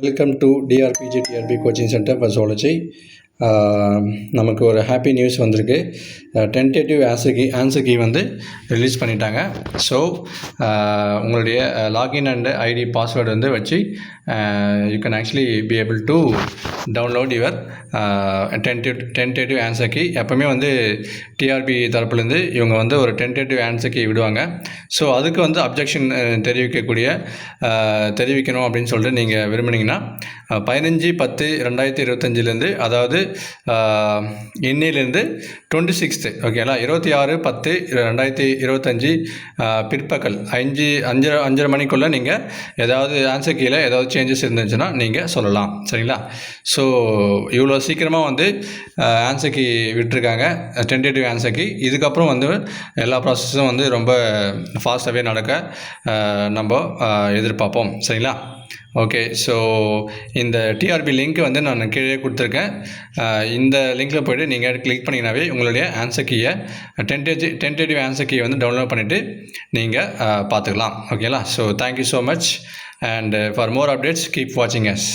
Welcome to TRPG TRP coaching centre for zoology. நமக்கு ஒரு happy news வந்திருக்கு. Tentative answer key வந்து release பண்ணிட்டாங்க. ஸோ உங்களுடைய லாகின் அண்ட் ஐடி பாஸ்வேர்டு வந்து வச்சு you can actually be able to download your tentative answer key. எப்போவுமே வந்து டிஆர்பி தரப்புலேருந்து இவங்க வந்து ஒரு டென்டேட்டிவ் ஆன்சர் கீ விடுவாங்க. ஸோ அதுக்கு வந்து அப்ஜெக்ஷன் தெரிவிக்கணும் அப்படின்னு சொல்லிட்டு நீங்கள் விரும்புனீங்கன்னா 15/10/2025 அதாவது இன்னிலேருந்து 26 ஓகேங்களா 26/10/2025 பிற்பகல் 5:30 மணிக்குள்ளே நீங்கள் ஏதாவது ஆன்சர் கீழே ஏதாவது சேஞ்சஸ் இருந்துச்சுன்னா நீங்கள் சொல்லலாம். சரிங்களா? ஸோ இவ்வளோ சீக்கிரமாக வந்து ஆன்சர் கீ விட்டுருக்காங்க, டென்டேட்டிவ் ஆன்சர் கீ. இதுக்கப்புறம் வந்து எல்லா ப்ராசஸும் வந்து ரொம்ப ஃபாஸ்ட்டாகவே நடக்க நம்ம எதிர்பார்ப்போம். சரிங்களா? ஓகே. ஸோ இந்த டிஆர்பி லிங்க் வந்து நான் கீழே கொடுத்துருக்கேன். இந்த லிங்க்கில் போய்ட்டு நீங்கள் கிளிக் பண்ணிங்கனாவே உங்களுடைய ஆன்சர் கீயை டென்டேட்டிவ் ஆன்சர் கீயை வந்து டவுன்லோட் பண்ணிவிட்டு நீங்கள் பார்த்துக்கலாம். ஓகேங்களா? So thank you so much, and for more updates keep வாட்சிங் அஸ்.